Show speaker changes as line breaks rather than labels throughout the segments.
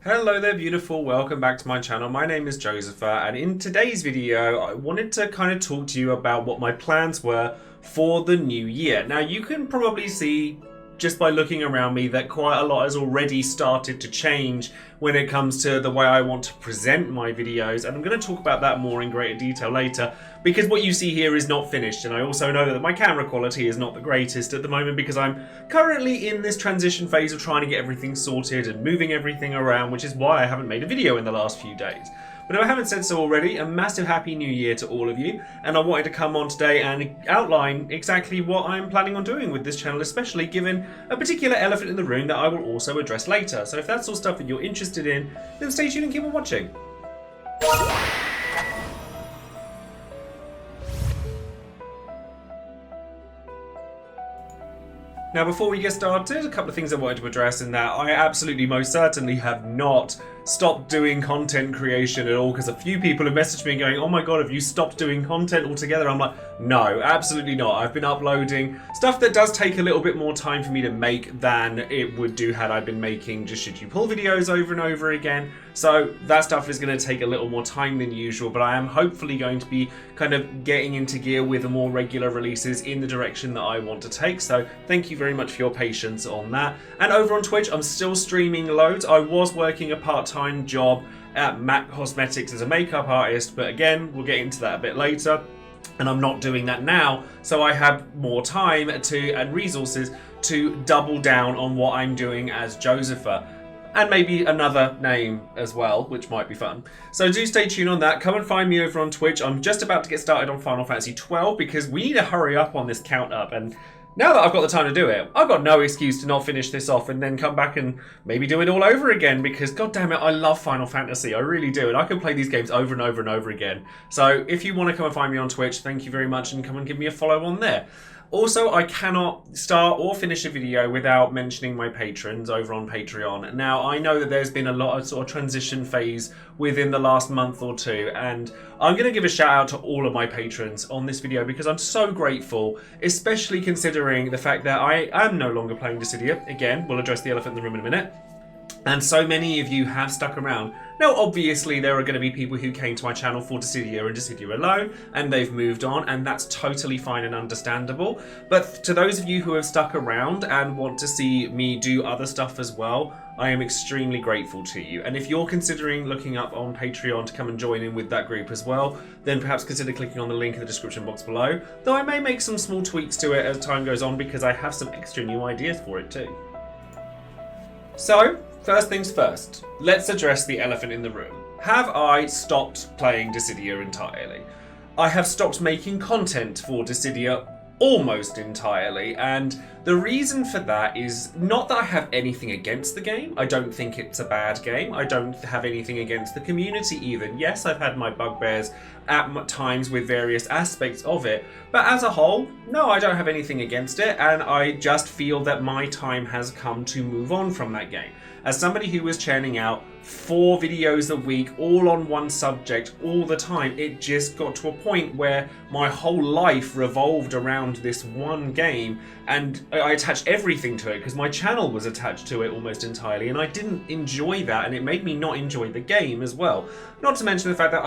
Hello there beautiful, welcome back to my channel. My name is Joesephyr, and in today's video I wanted to kind of talk to you about what my plans were for the new year. Now you can probably see just by looking around me that quite a lot has already started to change when it comes to the way I want to present my videos, and I'm going to talk about that more in greater detail later because what you see here is not finished, and I also know that my camera quality is not the greatest at the moment because I'm currently in this transition phase of trying to get everything sorted and moving everything around, which is why I haven't made a video in the last few days. But if I haven't said so already, a massive happy new year to all of you, and I wanted to come on today and outline exactly what I'm planning on doing with this channel, especially given a particular elephant in the room that I will also address later. So if that's all stuff that you're interested in, then stay tuned and keep on watching. Now before we get started, a couple of things I wanted to address in that I absolutely most certainly have not stopped doing content creation at all, because a few people have messaged me going, oh my god, have you stopped doing content altogether? I'm like, no, absolutely not. I've been uploading stuff that does take a little bit more time for me to make than it would do had I been making just should you pull videos over and over again. So that stuff is going to take a little more time than usual, but I am hopefully going to be kind of getting into gear with the more regular releases in the direction that I want to take. So thank you very much for your patience on that. And over on Twitch, I'm still streaming loads. I was working a part-time job at MAC Cosmetics as a makeup artist, but again, we'll get into that a bit later. And I'm not doing that now, so I have more time and resources to double down on what I'm doing as Joesephyr. And maybe another name as well, which might be fun. So do stay tuned on that. Come and find me over on Twitch. I'm just about to get started on Final Fantasy 12 because we need to hurry up on this count up. And now that I've got the time to do it, I've got no excuse to not finish this off and then come back and maybe do it all over again, because god damn it, I love Final Fantasy. I really do. And I can play these games over and over and over again. So if you want to come and find me on Twitch, thank you very much, and come and give me a follow on there. Also, I cannot start or finish a video without mentioning my patrons over on Patreon. Now, I know that there's been a lot of sort of transition phase within the last month or two, and I'm going to give a shout out to all of my patrons on this video because I'm so grateful, especially considering the fact that I am no longer playing Dissidia. Again, we'll address the elephant in the room in a minute. And so many of you have stuck around. Now, obviously, there are going to be people who came to my channel for Dissidia and Dissidia alone, and they've moved on, and that's totally fine and understandable. But to those of you who have stuck around and want to see me do other stuff as well, I am extremely grateful to you. And if you're considering looking up on Patreon to come and join in with that group as well, then perhaps consider clicking on the link in the description box below. Though I may make some small tweaks to it as time goes on because I have some extra new ideas for it too. So, first things first, let's address the elephant in the room. Have I stopped playing Dissidia entirely? I have stopped making content for Dissidia almost entirely, and the reason for that is not that I have anything against the game. I don't think it's a bad game. I don't have anything against the community even. Yes, I've had my bugbears at times with various aspects of it, but as a whole, no, I don't have anything against it, and I just feel that my time has come to move on from that game. As somebody who was churning out 4 videos a week, all on one subject, all the time, it just got to a point where my whole life revolved around this one game, and I attached everything to it because my channel was attached to it almost entirely, and I didn't enjoy that, and it made me not enjoy the game as well. Not to mention the fact that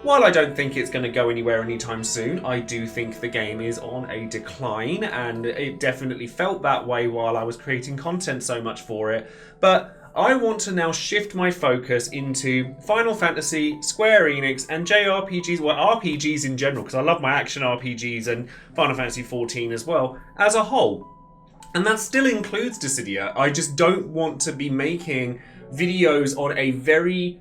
while I don't think it's going to go anywhere anytime soon, I do think the game is on a decline, and it definitely felt that way while I was creating content so much for it. But I want to now shift my focus into Final Fantasy, Square Enix, and JRPGs, well, RPGs in general, because I love my action RPGs and Final Fantasy XIV as well, as a whole. And that still includes Dissidia. I just don't want to be making videos on a very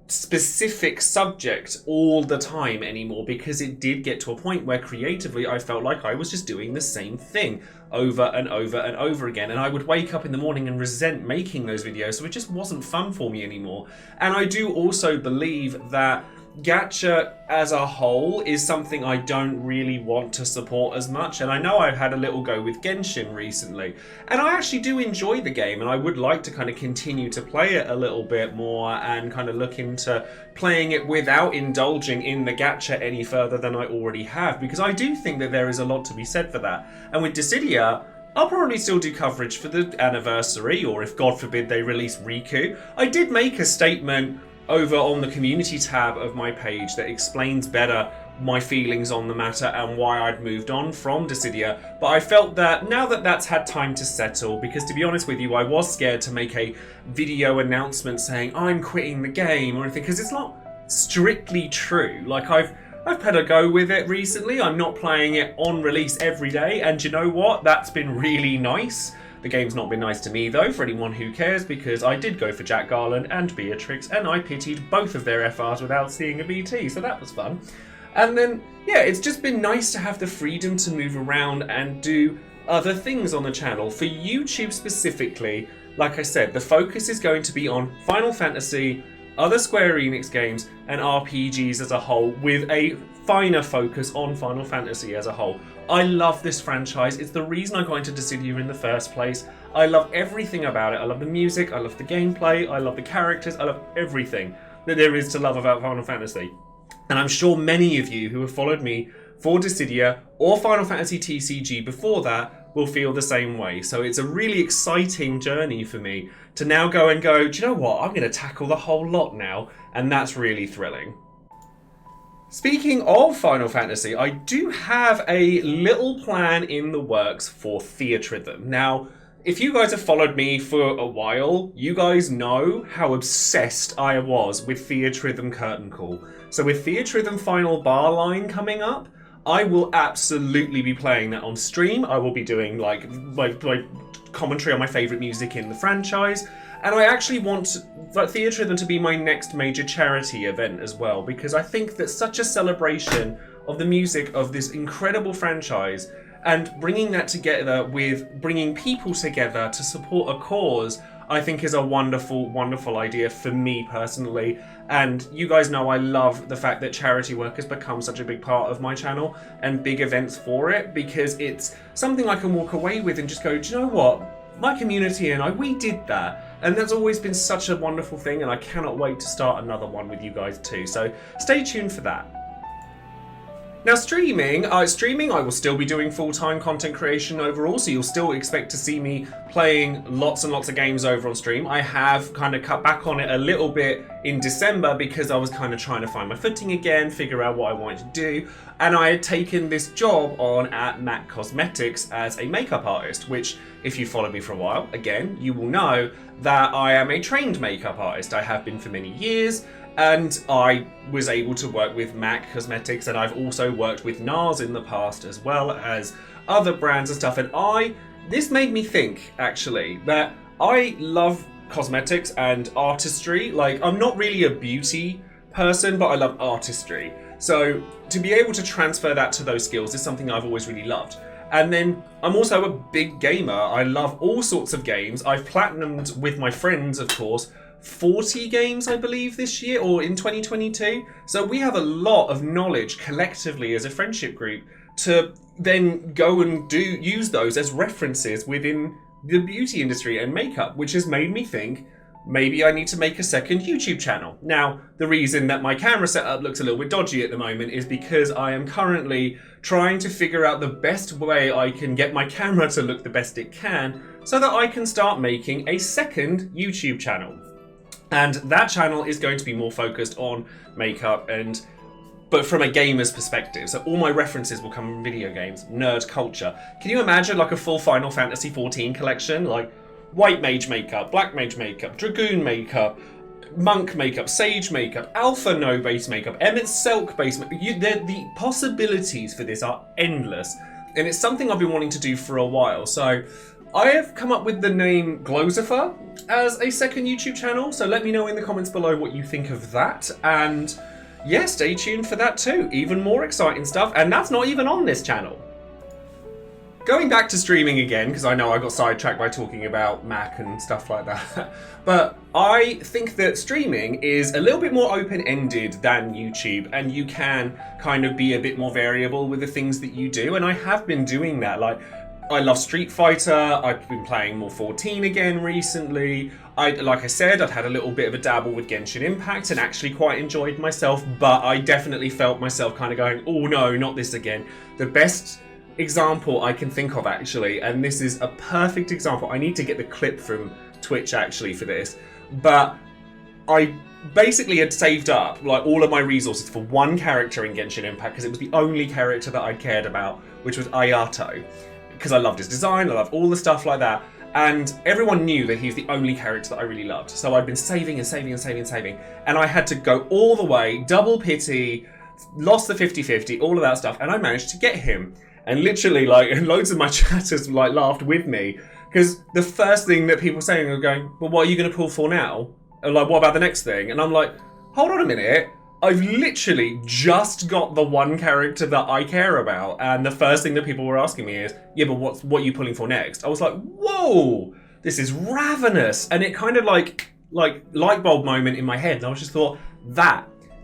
specific subject all the time anymore, because it did get to a point where creatively I felt like I was just doing the same thing over and over and over again, and I would wake up in the morning and resent making those videos, so it just wasn't fun for me anymore. And I do also believe that gacha as a whole is something I don't really want to support as much, and I know I've had a little go with Genshin recently, and I actually do enjoy the game, and I would like to kind of continue to play it a little bit more and kind of look into playing it without indulging in the gacha any further than I already have, because I do think that there is a lot to be said for that. And with Dissidia, I'll probably still do coverage for the anniversary, or if God forbid they release Riku. I did make a statement over on the community tab of my page that explains better my feelings on the matter and why I'd moved on from Dissidia, but I felt that now that that's had time to settle, because to be honest with you, I was scared to make a video announcement saying I'm quitting the game or anything, because it's not strictly true. Like, I've had a go with it recently. I'm not playing it on release every day, and you know what? That's been really nice. The game's not been nice to me though, for anyone who cares, because I did go for Jack Garland and Beatrix, and I pitied both of their FRs without seeing a BT, so that was fun. And then, yeah, it's just been nice to have the freedom to move around and do other things on the channel. For YouTube specifically, like I said, the focus is going to be on Final Fantasy, other Square Enix games, and RPGs as a whole, with a finer focus on Final Fantasy as a whole. I love this franchise. It's the reason I got into Dissidia in the first place. I love everything about it. I love the music, I love the gameplay, I love the characters, I love everything that there is to love about Final Fantasy. And I'm sure many of you who have followed me for Dissidia or Final Fantasy TCG before that will feel the same way. So it's a really exciting journey for me to now go, do you know what? I'm going to tackle the whole lot now. And that's really thrilling. Speaking of Final Fantasy, I do have a little plan in the works for Theatrhythm. Now, if you guys have followed me for a while, you guys know how obsessed I was with Theatrhythm Curtain Call. So with Theatrhythm Final Bar Line coming up, I will absolutely be playing that on stream. I will be doing like my commentary on my favourite music in the franchise. And I actually want Theatrhythm to be my next major charity event as well, because I think that such a celebration of the music of this incredible franchise and bringing that together with bringing people together to support a cause, I think is a wonderful, wonderful idea for me personally. And you guys know I love the fact that charity work has become such a big part of my channel and big events for it, because it's something I can walk away with and just go, do you know what? My community and we did that. And that's always been such a wonderful thing, and I cannot wait to start another one with you guys too. So stay tuned for that. Now streaming, I will still be doing full-time content creation overall, so you'll still expect to see me playing lots and lots of games over on stream. I have kind of cut back on it a little bit in December because I was kind of trying to find my footing again, figure out what I wanted to do, and I had taken this job on at MAC Cosmetics as a makeup artist, which, if you followed me for a while, again, you will know that I am a trained makeup artist. I have been for many years. And I was able to work with MAC Cosmetics, and I've also worked with NARS in the past as well as other brands and stuff. And this made me think, actually, that I love cosmetics and artistry. Like, I'm not really a beauty person, but I love artistry. So to be able to transfer that to those skills is something I've always really loved. And then I'm also a big gamer. I love all sorts of games. I've platinumed with my friends, of course, 40 games, I believe, this year or in 2022. So we have a lot of knowledge collectively as a friendship group to then go and use those as references within the beauty industry and makeup, which has made me think maybe I need to make a second YouTube channel. Now, the reason that my camera setup looks a little bit dodgy at the moment is because I am currently trying to figure out the best way I can get my camera to look the best it can so that I can start making a second YouTube channel. And that channel is going to be more focused on makeup but from a gamer's perspective. So all my references will come from video games, nerd culture. Can you imagine like a full Final Fantasy XIV collection? Like White Mage makeup, Black Mage makeup, Dragoon makeup, Monk makeup, Sage makeup, Alpha No base makeup, Emmett Selk base makeup. The possibilities for this are endless. And it's something I've been wanting to do for a while. So I have come up with the name Joesephyr as a second YouTube channel, so let me know in the comments below what you think of that, and yeah, stay tuned for that too. Even more exciting stuff, and that's not even on this channel. Going back to streaming again, because I know I got sidetracked by talking about Mac and stuff like that, but I think that streaming is a little bit more open-ended than YouTube, and you can kind of be a bit more variable with the things that you do, and I have been doing that. Like, I love Street Fighter, I've been playing more 14 again recently. Like I said, I'd had a little bit of a dabble with Genshin Impact and actually quite enjoyed myself, but I definitely felt myself kind of going, oh no, not this again. The best example I can think of actually, and this is a perfect example. I need to get the clip from Twitch actually for this, but I basically had saved up like all of my resources for one character in Genshin Impact because it was the only character that I cared about, which was Ayato, because I loved his design, I loved all the stuff like that, and everyone knew that he's the only character that I really loved. So I'd been saving and saving and saving and saving, and I had to go all the way, double pity, lost the 50-50, all of that stuff, and I managed to get him. And literally, like, loads of my chatters like laughed with me because the first thing that people were saying were going, "Well, what are you going to pull for now? And like, what about the next thing?" And I'm like, hold on a minute. I've literally just got the one character that I care about, and the first thing that people were asking me is, "Yeah, but what are you pulling for next?" I was like, whoa, this is ravenous, and it kind of like light bulb moment in my head. And I was just thought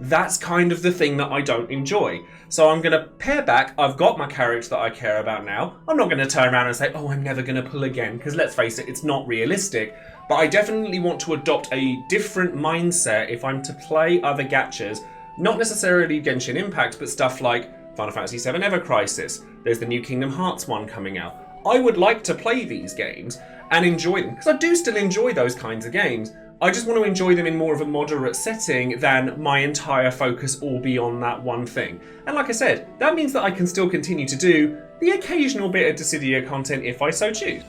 that's kind of the thing that I don't enjoy. So I'm going to pare back. I've got my character that I care about now. I'm not going to turn around and say, oh, I'm never going to pull again, because let's face it, it's not realistic. But I definitely want to adopt a different mindset if I'm to play other gachas. Not necessarily Genshin Impact, but stuff like Final Fantasy VII Ever Crisis. There's the new Kingdom Hearts one coming out. I would like to play these games and enjoy them, because I do still enjoy those kinds of games. I just want to enjoy them in more of a moderate setting than my entire focus all be on that one thing. And like I said, that means that I can still continue to do the occasional bit of Dissidia content if I so choose.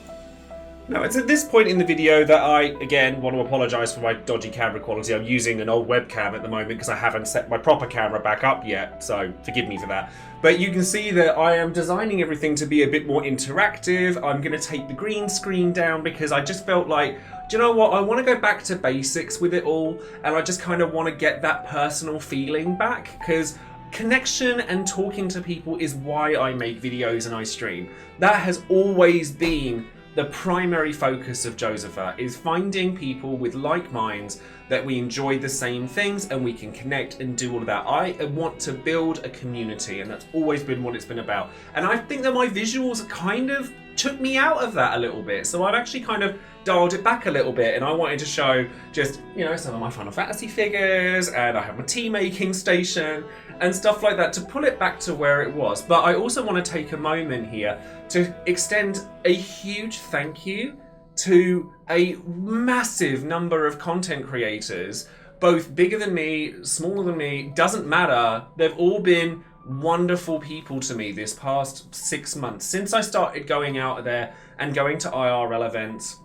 Now, it's at this point in the video that I, again, want to apologise for my dodgy camera quality. I'm using an old webcam at the moment because I haven't set my proper camera back up yet, so forgive me for that. But you can see that I am designing everything to be a bit more interactive. I'm going to take the green screen down because I just felt like, do you know what, I want to go back to basics with it all, and I just kind of want to get that personal feeling back, because connection and talking to people is why I make videos and I stream. That has always been the primary focus of Joesephyr, is finding people with like minds that we enjoy the same things and we can connect and do all of that. I want to build a community, and that's always been what it's been about. And I think that my visuals kind of took me out of that a little bit. So I've actually kind of dialed it back a little bit, and I wanted to show just, you know, some of my Final Fantasy figures, and I have my tea making station and stuff like that to pull it back to where it was. But I also want to take a moment here to extend a huge thank you to a massive number of content creators, both bigger than me, smaller than me, doesn't matter. They've all been wonderful people to me this past 6 months since I started going out there and going to IRL events.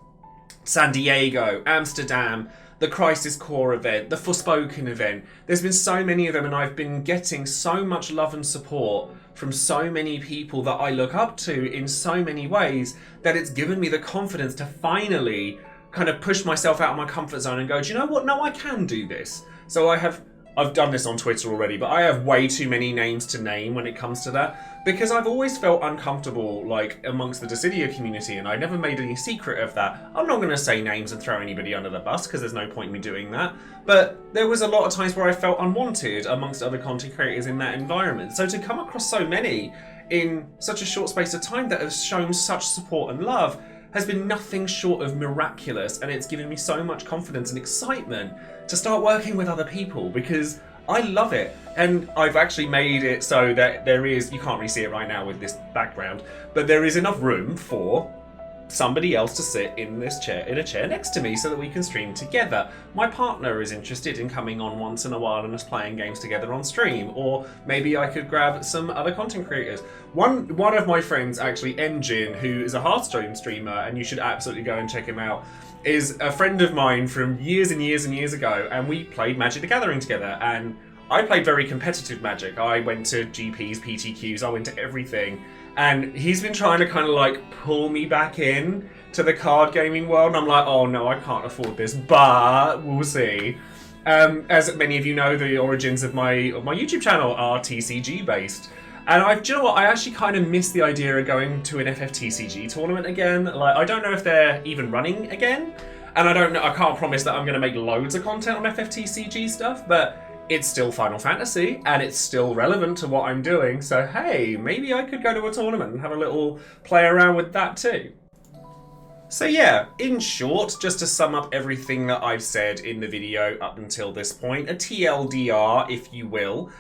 San Diego, Amsterdam, the Crisis Core event, the Forspoken event. There's been so many of them, and I've been getting so much love and support from so many people that I look up to in so many ways that it's given me the confidence to finally kind of push myself out of my comfort zone and go, do you know what? No, I can do this. So I've done this on Twitter already, but I have way too many names to name when it comes to that, because I've always felt uncomfortable like amongst the Dissidia community, and I never made any secret of that. I'm not going to say names and throw anybody under the bus because there's no point in me doing that, but there was a lot of times where I felt unwanted amongst other content creators in that environment. So to come across so many in such a short space of time that have shown such support and love has been nothing short of miraculous, and it's given me so much confidence and excitement to start working with other people, because I love it. And I've actually made it so that there is, you can't really see it right now with this background, but there is enough room for somebody else to sit in this chair, in a chair next to me, so that we can stream together. My partner is interested in coming on once in a while and us playing games together on stream, or maybe I could grab some other content creators. One of my friends, actually, Engine, who is a Hearthstone streamer, and you should absolutely go and check him out, is a friend of mine from years and years and years ago, and we played Magic the Gathering together, and I played very competitive Magic. I went to GPs, PTQs, I went to everything. And he's been trying to kind of like pull me back in to the card gaming world. And I'm like, oh no, I can't afford this, but we'll see. As many of you know, the origins of my YouTube channel are TCG based. And do you know what? I actually kind of miss the idea of going to an FFTCG tournament again. Like, I don't know if they're even running again. And I can't promise that I'm going to make loads of content on FFTCG stuff, but it's still Final Fantasy, and it's still relevant to what I'm doing, so hey, maybe I could go to a tournament and have a little play around with that too. So yeah, in short, just to sum up everything that I've said in the video up until this point, a TLDR, if you will,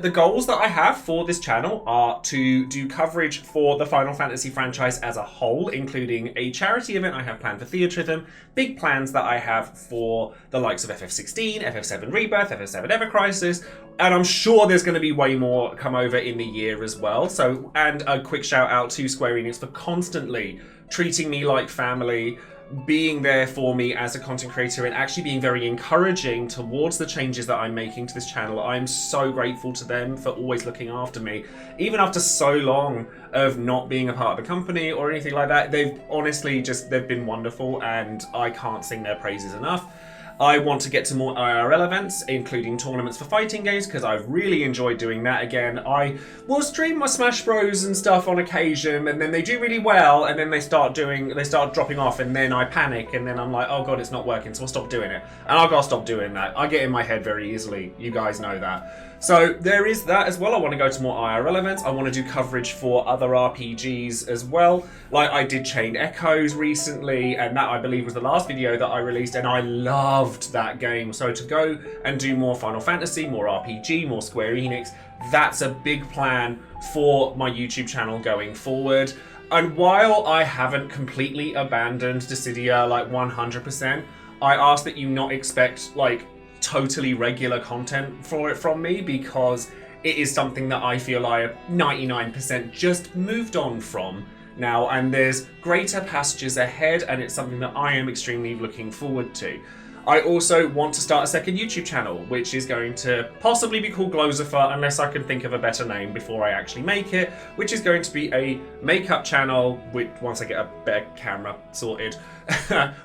the goals that I have for this channel are to do coverage for the Final Fantasy franchise as a whole, including a charity event I have planned for Theatrhythm, big plans that I have for the likes of FF16, FF7 Rebirth, FF7 Ever Crisis, and I'm sure there's going to be way more come over in the year as well. So, and a quick shout out to Square Enix for constantly treating me like family, being there for me as a content creator, and actually being very encouraging towards the changes that I'm making to this channel. I'm so grateful to them for always looking after me, even after so long of not being a part of the company or anything like that. They've honestly they've been wonderful, and I can't sing their praises enough. I want to get to more IRL events, including tournaments for fighting games, because I've really enjoyed doing that again. I will stream my Smash Bros and stuff on occasion, and then they do really well, and then they start dropping off, and then I panic, and then I'm like, oh god, it's not working, so I'll stop doing it. And I've got to stop doing that. I get in my head very easily. You guys know that. So there is that as well. I want to go to more IRL events. I want to do coverage for other RPGs as well. Like I did Chained Echoes recently, and that I believe was the last video that I released, and I loved that game. So to go and do more Final Fantasy, more RPG, more Square Enix, that's a big plan for my YouTube channel going forward. And while I haven't completely abandoned Dissidia like 100%, I ask that you not expect like totally regular content for it from me, because it is something that I feel I have 99% just moved on from now, and there's greater pastures ahead, and it's something that I am extremely looking forward to. I also want to start a second YouTube channel, which is going to possibly be called Joesephyr, unless I can think of a better name before I actually make it, which is going to be a makeup channel, which, once I get a better camera sorted,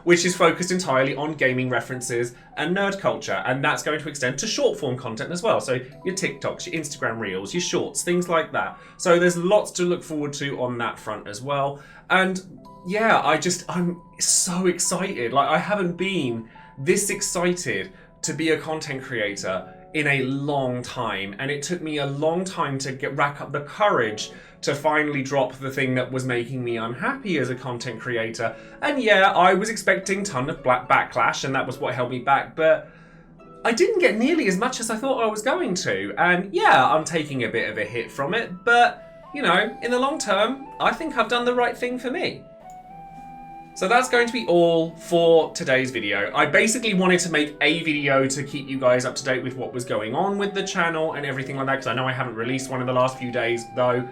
which is focused entirely on gaming references and nerd culture, and that's going to extend to short form content as well. So your TikToks, your Instagram Reels, your shorts, things like that. So there's lots to look forward to on that front as well. And yeah, I'm so excited. Like I haven't been this excited to be a content creator in a long time, and it took me a long time to rack up the courage to finally drop the thing that was making me unhappy as a content creator. And yeah, I was expecting a ton of backlash, and that was what held me back, but I didn't get nearly as much as I thought I was going to. And yeah, I'm taking a bit of a hit from it, but you know, in the long term, I think I've done the right thing for me. So that's going to be all for today's video. I basically wanted to make a video to keep you guys up to date with what was going on with the channel and everything like that, because I know I haven't released one in the last few days, though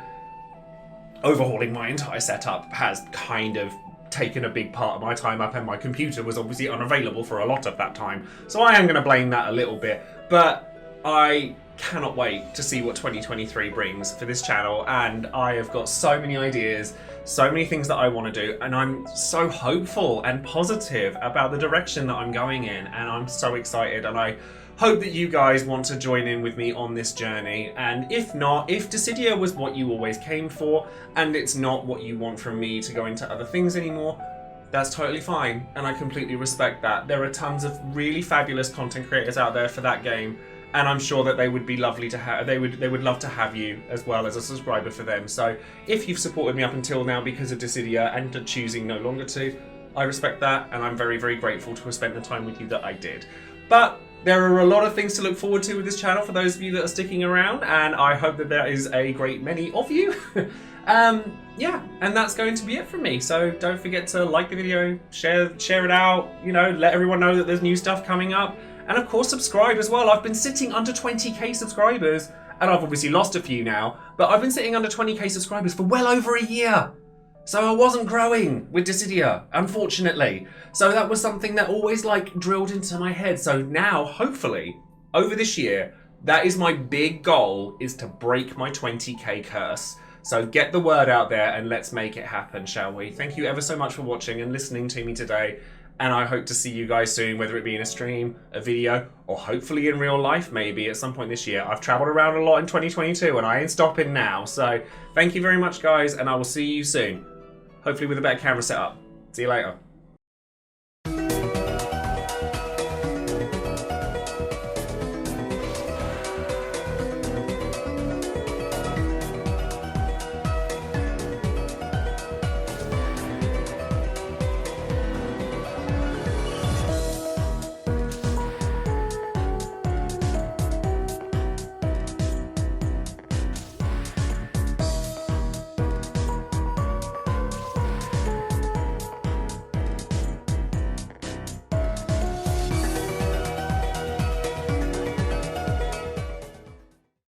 overhauling my entire setup has kind of taken a big part of my time up, and my computer was obviously unavailable for a lot of that time. So I am going to blame that a little bit, but I cannot wait to see what 2023 brings for this channel, and I have got so many ideas, so many things that I want to do, and I'm so hopeful and positive about the direction that I'm going in, and I'm so excited, and I hope that you guys want to join in with me on this journey. And if not, if Dissidia was what you always came for, and it's not what you want from me to go into other things anymore, that's totally fine, and I completely respect that. There are tons of really fabulous content creators out there for that game, and I'm sure that they would be lovely to have. They would love to have you as well as a subscriber for them. So if you've supported me up until now because of Dissidia and are choosing no longer to, I respect that, and I'm very, very grateful to have spent the time with you that I did. But there are a lot of things to look forward to with this channel for those of you that are sticking around, and I hope that there is a great many of you. Yeah, and that's going to be it from me. So don't forget to like the video, share it out, you know, let everyone know that there's new stuff coming up. And of course, subscribe as well. I've been sitting under 20k subscribers, and I've obviously lost a few now, but I've been sitting under 20k subscribers for well over a year. So I wasn't growing with Dissidia, unfortunately. So that was something that always like drilled into my head. So now, hopefully, over this year, that is my big goal, is to break my 20k curse. So get the word out there and let's make it happen, shall we? Thank you ever so much for watching and listening to me today. And I hope to see you guys soon, whether it be in a stream, a video, or hopefully in real life maybe at some point this year. I've traveled around a lot in 2022 and I ain't stopping now. So thank you very much, guys, and I will see you soon. Hopefully with a better camera setup. See you later.